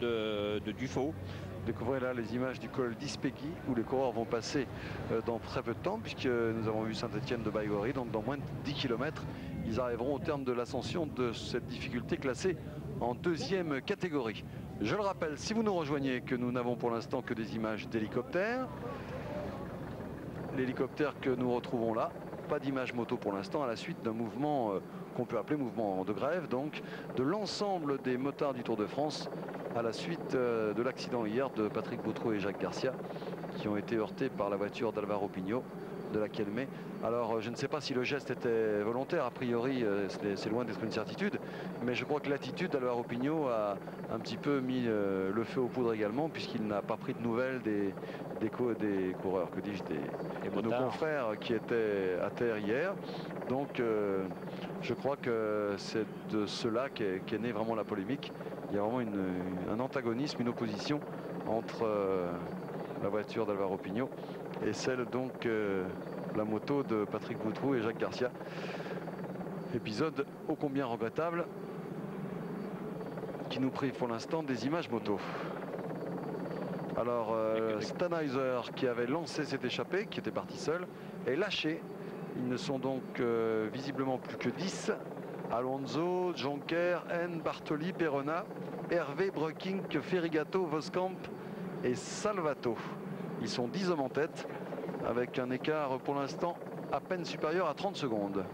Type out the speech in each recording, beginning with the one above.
de Dufaux. Découvrez là les images du col d'Ispegui où les coureurs vont passer dans très peu de temps, puisque nous avons vu Saint-Étienne de Baïgorry, donc dans moins de 10 km ils arriveront au terme de l'ascension de cette difficulté classée en deuxième catégorie. Je le rappelle, si vous nous rejoignez, que nous n'avons pour l'instant que des images d'hélicoptères. L'hélicoptère que nous retrouvons là, pas d'image moto pour l'instant, à la suite d'un mouvement qu'on peut appeler mouvement de grève, donc de l'ensemble des motards du Tour de France à la suite de l'accident hier de Patrick Bautreau et Jacques Garcia qui ont été heurtés par la voiture d'Alvaro Pigno de la Kelmé. Alors je ne sais pas si le geste était volontaire, a priori c'est loin d'être une certitude, mais je crois que l'attitude d'Alvaro Pigno a un petit peu mis le feu aux poudres également, puisqu'il n'a pas pris de nouvelles des coureurs, que dis-je, de nos confrères qui étaient à terre hier. Donc je crois que c'est de cela qu'est née vraiment la polémique. Il y a vraiment un antagonisme, une opposition entre la voiture d'Alvaro Pigno et celle donc la moto de Patrick Bautreau et Jacques Garcia. Épisode ô combien regrettable qui nous prive pour l'instant des images moto. Alors Stanizer, qui avait lancé cette échappée, qui était parti seul, est lâché. Ils ne sont donc visiblement plus que 10. Alonso, Jonker, N, Bartoli, Perona, Hervé, Breukink, Ferrigato, Voskamp et Salvato. Ils sont 10 hommes en tête, avec un écart pour l'instant à peine supérieur à 30 secondes.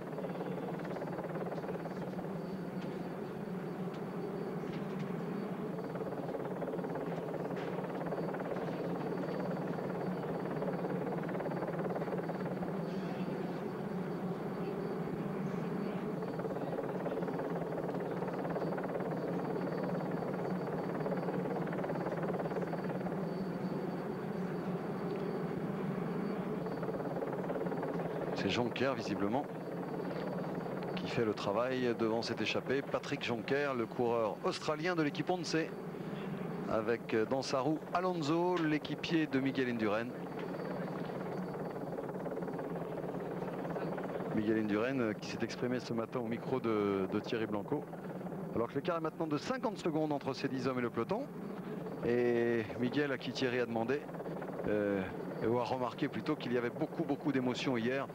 C'est Jonker visiblement qui fait le travail devant cette échappée. Patrick Jonker, le coureur australien de l'équipe Once, avec dans sa roue Alonso, l'équipier de Miguel Indurain. Miguel Indurain qui s'est exprimé ce matin au micro de Thierry Blanco. Alors que l'écart est maintenant de 50 secondes entre ces 10 hommes et le peloton. Et Miguel, à qui Thierry a demandé, ou a remarqué plutôt, qu'il y avait beaucoup d'émotions hier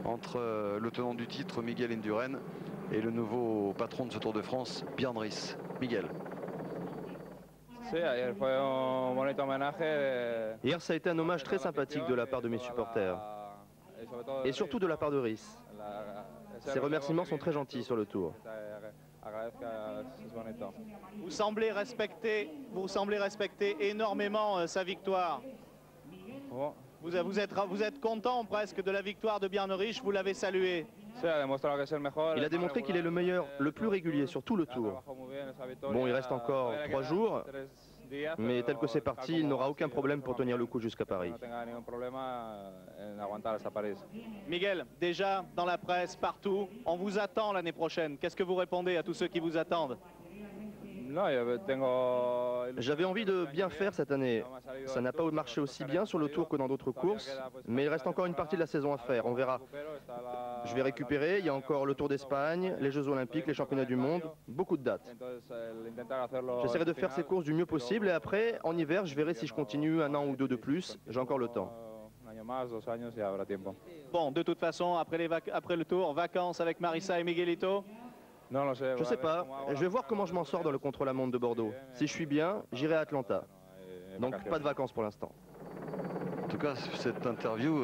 entre le tenant du titre Miguel Indurain et le nouveau patron de ce Tour de France, Björn Ries. Miguel. Hier, ça a été un hommage très sympathique de la part de mes supporters et surtout de la part de Ries. Ces remerciements sont très gentils sur le Tour. Vous semblez respecter énormément sa victoire. Vous êtes content presque de la victoire de Björn Ries, vous l'avez salué. Il a démontré qu'il est le meilleur, le plus régulier sur tout le Tour. Bon, il reste encore 3 jours, mais tel que c'est parti, il n'aura aucun problème pour tenir le coup jusqu'à Paris. Miguel, déjà dans la presse, partout, on vous attend l'année prochaine. Qu'est-ce que vous répondez à tous ceux qui vous attendent? J'avais envie de bien faire cette année. Ça n'a pas marché aussi bien sur le Tour que dans d'autres courses, mais il reste encore une partie de la saison à faire, on verra. Je vais récupérer, il y a encore le Tour d'Espagne, les Jeux Olympiques, les Championnats du Monde, beaucoup de dates. J'essaierai de faire ces courses du mieux possible et après, en hiver, je verrai si je continue 1 an ou 2 de plus, j'ai encore le temps. Bon, de toute façon, après le Tour, vacances avec Marissa et Miguelito? Je sais pas, je vais voir comment je m'en sors dans le contre-la-montre de Bordeaux. Si je suis bien, j'irai à Atlanta. Donc pas de vacances pour l'instant. En tout cas, cette interview,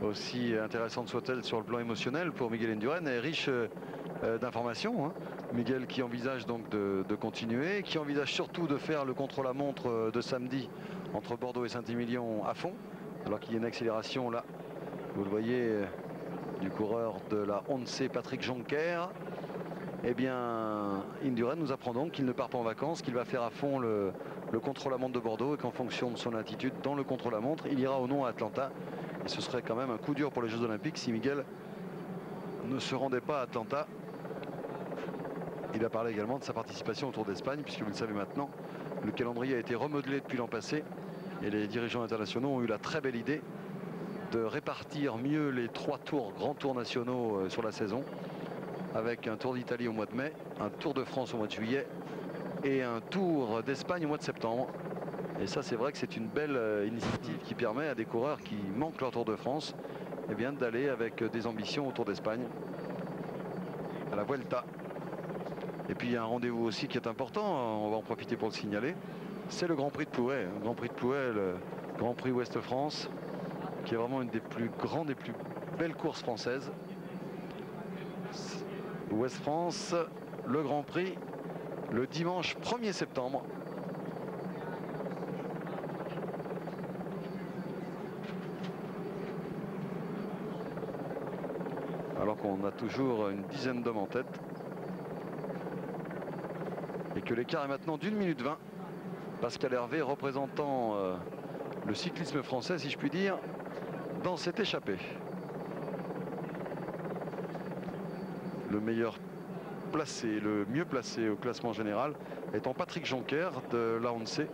aussi intéressante soit-elle sur le plan émotionnel pour Miguel Indurain, est riche d'informations. Miguel qui envisage donc de continuer, qui envisage surtout de faire le contre-la-montre de samedi entre Bordeaux et Saint-Émilion à fond, alors qu'il y a une accélération là, vous le voyez, du coureur de la Once, Patrick Jonker. Eh bien, Indurain nous apprend donc qu'il ne part pas en vacances, qu'il va faire à fond le contre-la-montre de Bordeaux et qu'en fonction de son attitude dans le contre-la-montre, il ira ou non à Atlanta. Et ce serait quand même un coup dur pour les Jeux Olympiques si Miguel ne se rendait pas à Atlanta. Il a parlé également de sa participation au Tour d'Espagne, puisque vous le savez maintenant, le calendrier a été remodelé depuis l'an passé et les dirigeants internationaux ont eu la très belle idée de répartir mieux les 3 grands tours nationaux sur la saison, avec un Tour d'Italie au mois de mai, un Tour de France au mois de juillet et un Tour d'Espagne au mois de septembre. Et ça, c'est vrai que c'est une belle initiative qui permet à des coureurs qui manquent leur Tour de France eh bien d'aller avec des ambitions au Tour d'Espagne, à la Vuelta. Et puis il y a un rendez-vous aussi qui est important, on va en profiter pour le signaler, c'est le Grand Prix de Plouay. Le Grand Prix de Plouay, le Grand Prix Ouest-France, qui est vraiment une des plus grandes et plus belles courses françaises. Ouest-France, le Grand Prix, le dimanche 1er septembre. Alors qu'on a toujours une dizaine d'hommes en tête. Et que l'écart est maintenant d'1 minute 20. Pascal Hervé représentant le cyclisme français, si je puis dire, dans cette échappée. Le meilleur placé, le mieux placé au classement général étant Patrick Jonker de l'ANC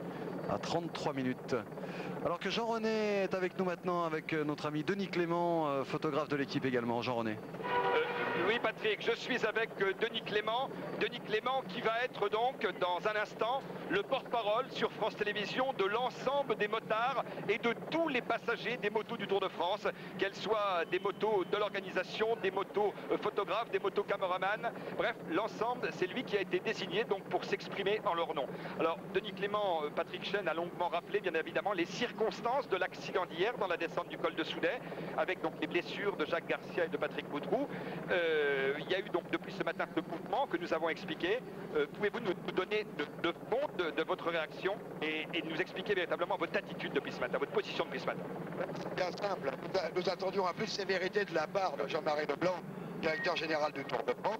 à 33 minutes. Alors que Jean-René est avec nous maintenant avec notre ami Denis Clément, photographe de l'équipe également. Jean-René. Oui Patrick, je suis avec Denis Clément qui va être donc dans un instant le porte-parole sur France Télévisions de l'ensemble des motards et de tous les passagers des motos du Tour de France, qu'elles soient des motos de l'organisation, des motos photographes, des motos caméramans, bref, l'ensemble, c'est lui qui a été désigné donc pour s'exprimer en leur nom. Alors Denis Clément, Patrick Chen a longuement rappelé bien évidemment les circonstances de l'accident d'hier dans la descente du col de Soudet, avec donc les blessures de Jacques Garcia et de Patrick Boudroux. Il y a eu donc depuis ce matin ce mouvement que nous avons expliqué. Pouvez-vous nous donner de fond de votre réaction et nous expliquer véritablement votre attitude depuis ce matin, votre position depuis ce matin? C'est bien simple. Nous attendions un peu de sévérité de la part de Jean-Marie Leblanc, directeur général du Tour de France.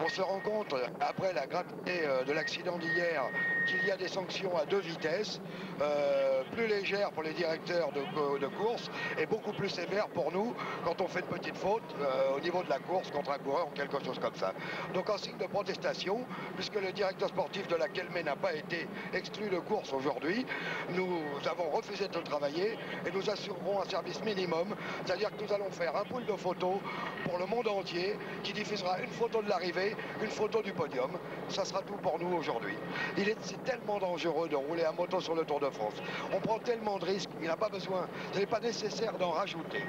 On se rend compte, après la gravité de l'accident d'hier, qu'il y a des sanctions à 2 vitesses, plus légères pour les directeurs de course et beaucoup plus sévères pour nous quand on fait une petite faute au niveau de la course contre un coureur ou quelque chose comme ça. Donc en signe de protestation, puisque le directeur sportif de la Kelmé n'a pas été exclu de course aujourd'hui, nous avons refusé de travailler et nous assurerons un service minimum, c'est-à-dire que nous allons faire un pool de photos pour le monde entier qui diffusera une photo de l'arrivée, une photo du podium. Ça sera tout pour nous aujourd'hui. C'est tellement dangereux de rouler à moto sur le Tour de France. On prend tellement de risques, il n'y a pas besoin, ce n'est pas nécessaire d'en rajouter.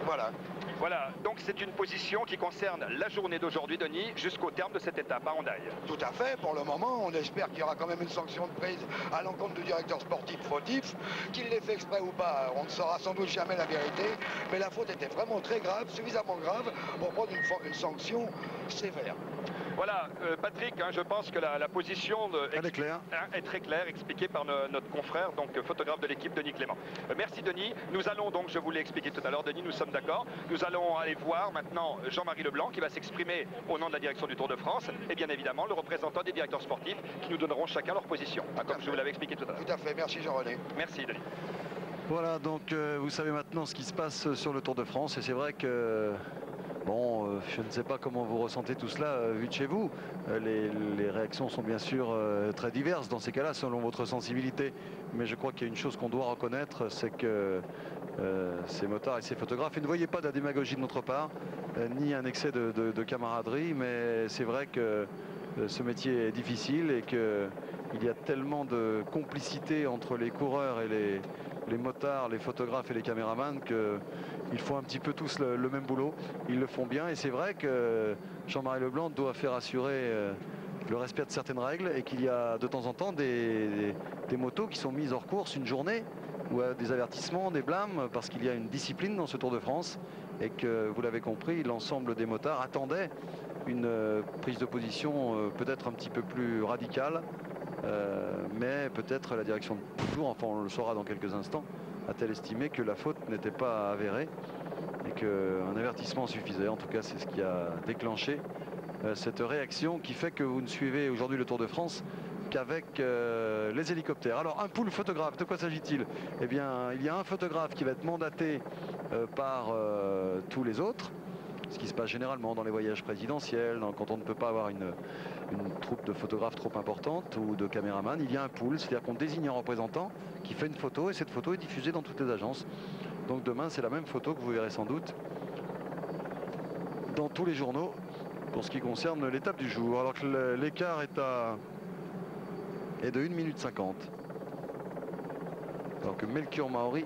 Voilà. Voilà, donc c'est une position qui concerne la journée d'aujourd'hui, Denis, jusqu'au terme de cette étape à Hendaye. Tout à fait, pour le moment, on espère qu'il y aura quand même une sanction de prise à l'encontre du directeur sportif fautif. Qu'il l'ait fait exprès ou pas, on ne saura sans doute jamais la vérité, mais la faute était vraiment très grave, suffisamment grave pour prendre une sanction sévère. Voilà, Patrick, je pense que la position elle est claire. Est très claire, expliquée par notre confrère, donc photographe de l'équipe, Denis Clément. Merci Denis. Nous allons donc, je vous l'ai expliqué tout à l'heure, Denis, nous sommes d'accord. Nous allons aller voir maintenant Jean-Marie Leblanc qui va s'exprimer au nom de la direction du Tour de France et bien évidemment le représentant des directeurs sportifs qui nous donneront chacun leur position, comme je vous l'avais expliqué tout à l'heure. Tout à fait, merci Jean-René. Merci Denis. Voilà, donc vous savez maintenant ce qui se passe sur le Tour de France et c'est vrai que... Bon, je ne sais pas comment vous ressentez tout cela vu de chez vous. Les réactions sont bien sûr très diverses dans ces cas-là, selon votre sensibilité. Mais je crois qu'il y a une chose qu'on doit reconnaître, c'est que ces motards et ces photographes, et ne voyez pas de la démagogie de notre part, ni un excès de camaraderie, mais c'est vrai que ce métier est difficile et qu'il y a tellement de complicité entre les coureurs et les motards, les photographes et les caméramans qu'ils font un petit peu tous le même boulot. Ils le font bien et c'est vrai que Jean-Marie Leblanc doit faire assurer le respect de certaines règles et qu'il y a de temps en temps des motos qui sont mises hors course une journée ou des avertissements, des blâmes parce qu'il y a une discipline dans ce Tour de France et que vous l'avez compris, l'ensemble des motards attendaient une prise de position peut-être un petit peu plus radicale. Mais peut-être la direction de toujours, enfin on le saura dans quelques instants, a-t-elle estimé que la faute n'était pas avérée et qu'un avertissement suffisait. En tout cas, c'est ce qui a déclenché cette réaction qui fait que vous ne suivez aujourd'hui le Tour de France qu'avec les hélicoptères. Alors, un pool photographe, de quoi s'agit-il? Eh bien, il y a un photographe qui va être mandaté par tous les autres. Ce qui se passe généralement dans les voyages présidentiels, quand on ne peut pas avoir une troupe de photographes trop importante ou de caméramans, il y a un pool, c'est-à-dire qu'on désigne un représentant qui fait une photo et cette photo est diffusée dans toutes les agences. Donc demain, c'est la même photo que vous verrez sans doute dans tous les journaux pour ce qui concerne l'étape du jour. Alors que l'écart est à est de 1 minute 50. Alors que Melchior Maori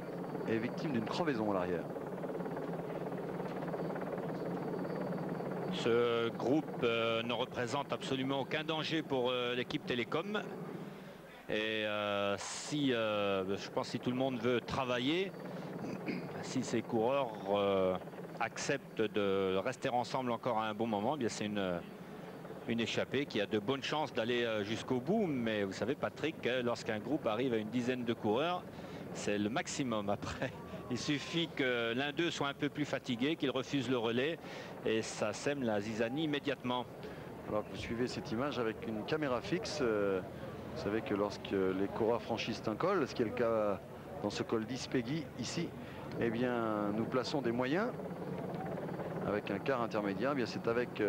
est victime d'une crevaison à l'arrière. Ce groupe ne représente absolument aucun danger pour l'équipe Télécom. Et je pense que si tout le monde veut travailler, si ces coureurs acceptent de rester ensemble encore à un bon moment, eh bien c'est une échappée qui a de bonnes chances d'aller jusqu'au bout. Mais vous savez, Patrick, lorsqu'un groupe arrive à une dizaine de coureurs, c'est le maximum après. Il suffit que l'un d'eux soit un peu plus fatigué, qu'il refuse le relais et ça sème la zizanie immédiatement. Alors que vous suivez cette image avec une caméra fixe, vous savez que lorsque les coureurs franchissent un col, ce qui est le cas dans ce col d'Ispegui ici, eh bien nous plaçons des moyens avec un quart intermédiaire. Eh bien c'est avec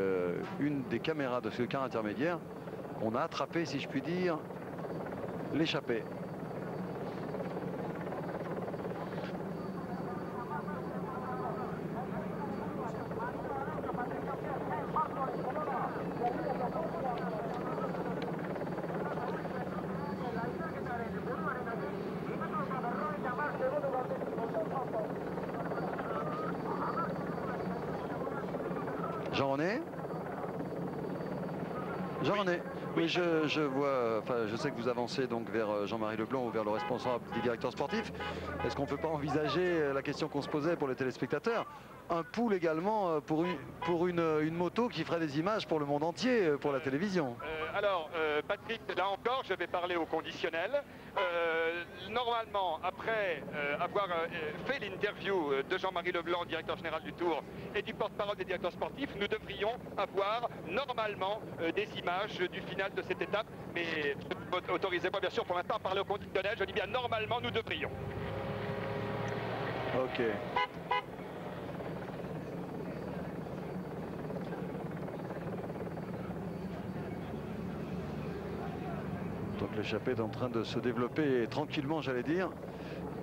une des caméras de ce quart intermédiaire qu'on a attrapé, si je puis dire, l'échappée. Jean-René ? Jean-René, oui, je vois, enfin, je sais que vous avancez donc vers Jean-Marie Leblanc ou vers le responsable des directeurs sportifs. Est-ce qu'on ne peut pas envisager la question qu'on se posait pour les téléspectateurs, un pool également pour une moto qui ferait des images pour le monde entier, pour la télévision? Patrick, là encore, je vais parler au conditionnel. Normalement, après avoir fait l'interview de Jean-Marie Leblanc, directeur général du Tour, et du porte-parole des directeurs sportifs, nous devrions avoir normalement des images du final de cette étape. Mais autorisez-moi bien sûr pour l'instant à parler au conditionnel. Je dis bien normalement, nous devrions. Ok. Donc l'échappée est en train de se développer tranquillement, j'allais dire.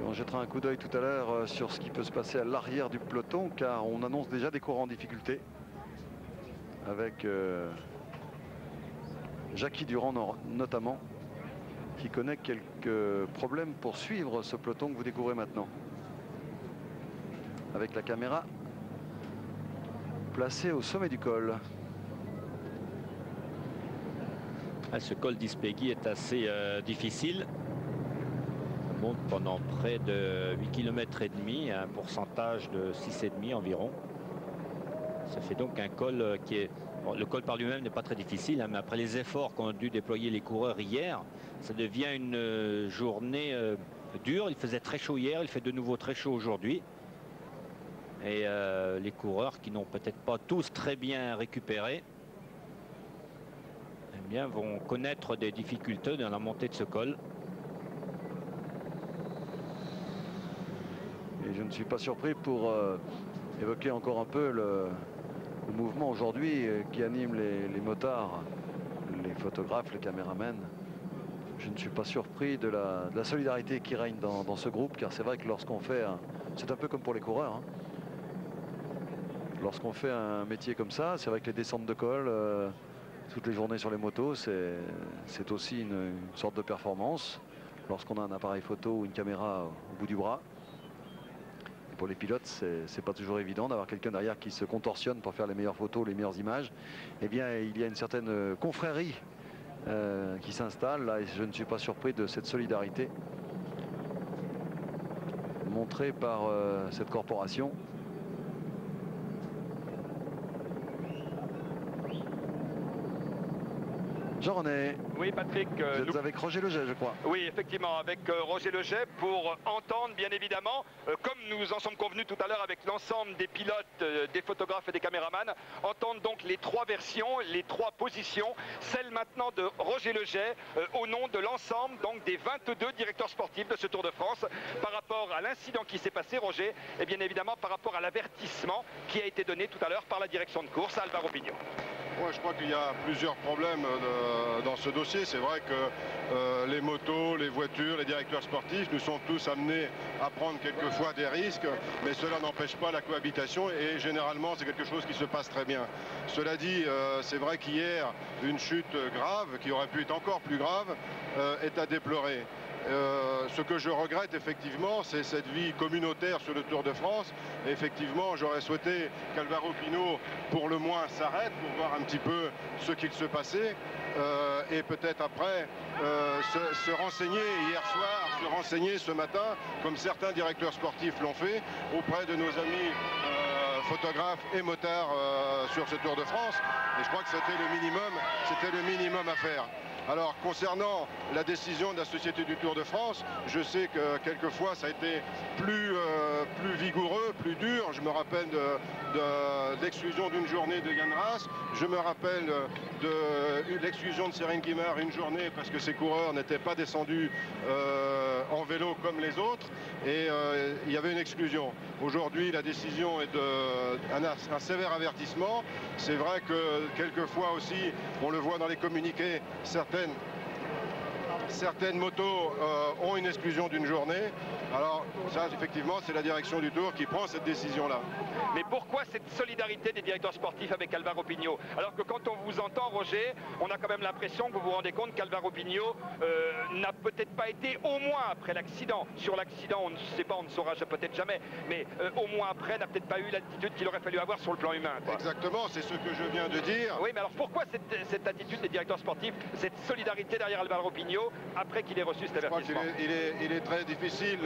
On jettera un coup d'œil tout à l'heure sur ce qui peut se passer à l'arrière du peloton, car on annonce déjà des coureurs en difficulté. Avec Jackie Durand notamment, qui connaît quelques problèmes pour suivre ce peloton que vous découvrez maintenant. Avec la caméra placée au sommet du col. Ce col d'Ispegui est assez difficile. On monte pendant près de 8 km et demi, à un pourcentage de 6,5 environ. Ça fait donc un col qui est... Bon, le col par lui-même n'est pas très difficile, hein, mais après les efforts qu'ont dû déployer les coureurs hier, ça devient une journée dure. Il faisait très chaud hier, il fait de nouveau très chaud aujourd'hui. Et les coureurs qui n'ont peut-être pas tous très bien récupéré, eh bien, vont connaître des difficultés dans la montée de ce col. Et je ne suis pas surpris pour évoquer encore un peu le mouvement aujourd'hui qui anime les motards, les photographes, les caméramans. Je ne suis pas surpris de la solidarité qui règne dans ce groupe, car c'est vrai que lorsqu'on fait, c'est un peu comme pour les coureurs, hein. Lorsqu'on fait un métier comme ça, c'est vrai que les descentes de col, toutes les journées sur les motos, c'est aussi une sorte de performance. Lorsqu'on a un appareil photo ou une caméra au bout du bras. Et pour les pilotes, c'est pas toujours évident d'avoir quelqu'un derrière qui se contorsionne pour faire les meilleures photos, les meilleures images. Eh bien, il y a une certaine confrérie qui s'installe là, et je ne suis pas surpris de cette solidarité montrée par cette corporation. Jean-René. Oui, Patrick. Vous êtes avec Roger Leget, je crois. Oui, effectivement, avec Roger Leget pour entendre, bien évidemment, comme nous en sommes convenus tout à l'heure avec l'ensemble des pilotes, des photographes et des caméramans, entendre donc les trois versions, les trois positions, celle maintenant de Roger Leget au nom de l'ensemble donc des 22 directeurs sportifs de ce Tour de France par rapport à l'incident qui s'est passé, Roger, et bien évidemment par rapport à l'avertissement qui a été donné tout à l'heure par la direction de course à Alvaro Pignon. Ouais, je crois qu'il y a plusieurs problèmes dans ce dossier. C'est vrai que les motos, les voitures, les directeurs sportifs, nous sont tous amenés à prendre quelquefois des risques, mais cela n'empêche pas la cohabitation et généralement c'est quelque chose qui se passe très bien. Cela dit, c'est vrai qu'hier, une chute grave, qui aurait pu être encore plus grave, est à déplorer. Ce que je regrette effectivement, c'est cette vie communautaire sur le Tour de France. Et effectivement, j'aurais souhaité qu'Alvaro Pino, pour le moins, s'arrête pour voir un petit peu ce qu'il se passait. Et peut-être après se renseigner hier soir, se renseigner ce matin, comme certains directeurs sportifs l'ont fait, auprès de nos amis photographes et motards sur ce Tour de France. Et je crois que c'était le minimum à faire. Alors concernant la décision de la Société du Tour de France, je sais que quelquefois ça a été plus vigoureux, plus dur. Je me rappelle de l'exclusion d'une journée de Yann Ras. Je me rappelle de l'exclusion de Seren Guimard une journée parce que ces coureurs n'étaient pas descendus en vélo comme les autres. Et il y avait une exclusion. Aujourd'hui, la décision est un sévère avertissement. C'est vrai que quelquefois aussi, on le voit dans les communiqués, certaines motos ont une exclusion d'une journée. Alors ça, effectivement, c'est la direction du Tour qui prend cette décision-là. Mais pourquoi cette solidarité des directeurs sportifs avec Alvaro Pino? Alors que quand on vous entend, Roger, on a quand même l'impression que vous vous rendez compte qu'Alvaro Pino n'a peut-être pas été, au moins après l'accident. Sur l'accident, on ne sait pas, on ne saura peut-être jamais, mais au moins après, n'a peut-être pas eu l'attitude qu'il aurait fallu avoir sur le plan humain, quoi. Exactement, c'est ce que je viens de dire. Oui, mais alors pourquoi cette attitude des directeurs sportifs, cette solidarité derrière Alvaro Pino après qu'il ait reçu cet avertissement? Il est très difficile.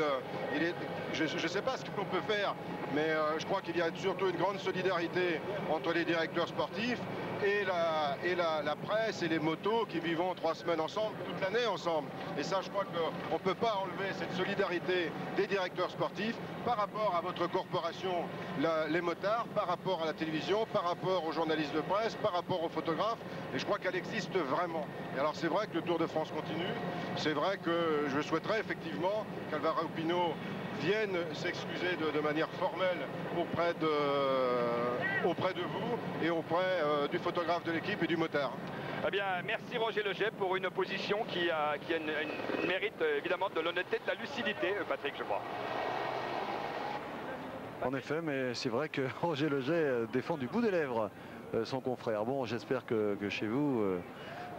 Je ne sais pas ce qu'on peut faire, mais je crois qu'il y a surtout une grande solidarité entre les directeurs sportifs et la presse et les motos qui vivent 3 semaines ensemble, toute l'année ensemble. Et ça, je crois qu'on ne peut pas enlever cette solidarité des directeurs sportifs par rapport à votre corporation, les motards, par rapport à la télévision, par rapport aux journalistes de presse, par rapport aux photographes. Et je crois qu'elle existe vraiment. Et alors c'est vrai que le Tour de France continue. C'est vrai que je souhaiterais effectivement qu'Alvaro Pino vienne s'excuser de manière formelle auprès de vous et auprès du photographe de l'équipe et du motard. Eh bien, merci Roger Leget pour une position qui mérite évidemment de l'honnêteté, de la lucidité, Patrick, je crois. En effet, mais c'est vrai que Roger Leget défend du bout des lèvres son confrère. Bon, j'espère que chez vous,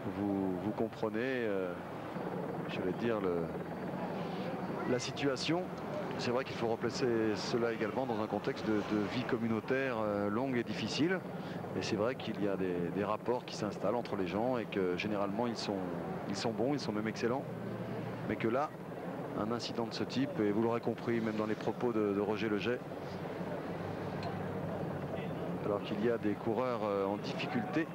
vous comprenez, je vais dire, la situation. C'est vrai qu'il faut replacer cela également dans un contexte de vie communautaire longue et difficile. Et c'est vrai qu'il y a des rapports qui s'installent entre les gens et que généralement ils sont bons, ils sont même excellents. Mais que là, un incident de ce type, et vous l'aurez compris même dans les propos de Roger Leget, alors qu'il y a des coureurs en difficulté,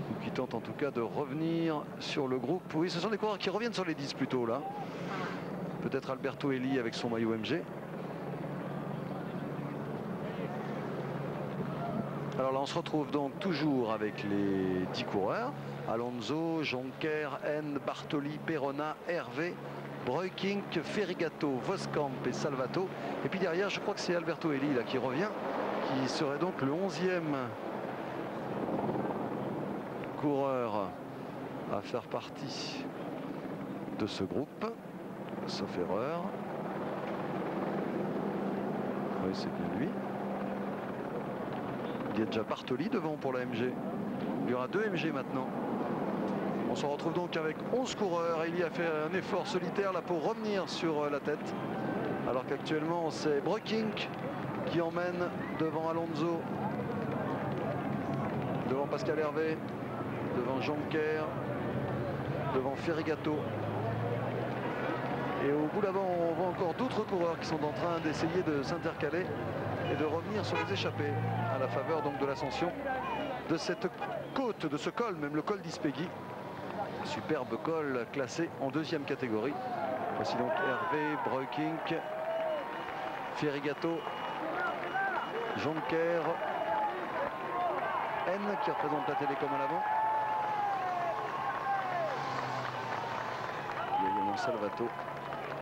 ou qui tentent en tout cas de revenir sur le groupe. Oui, ce sont des coureurs qui reviennent sur les 10 plutôt là. Peut-être Alberto Eli avec son maillot MG. Alors là, on se retrouve donc toujours avec les 10 coureurs. Alonso, Jonker, N, Bartoli, Perona, Hervé, Breukink, Ferrigato, Voskamp et Salvato. Et puis derrière, je crois que c'est Alberto Eli là qui revient, qui serait donc le 11e coureur à faire partie de ce groupe, sauf erreur. Oui, c'est bien lui. Il y a déjà Bartoli devant pour la MG. Il y aura 2 MG maintenant. On se retrouve donc avec 11 coureurs. Il y a fait un effort solitaire là pour revenir sur la tête. Alors qu'actuellement c'est Breukink qui emmène devant Alonso, devant Pascal Hervé, devant Jonker, devant Ferrigato. Et au bout d'avant, on voit encore d'autres coureurs qui sont en train d'essayer de s'intercaler et de revenir sur les échappées à la faveur donc de l'ascension de cette côte, de ce col, même le col d'Ispegui. Superbe col classé en 2e catégorie. Voici donc Hervé, Breukink, Ferrigato, Jonker, N qui représente la Télécom à l'avant. Il y a également Salvato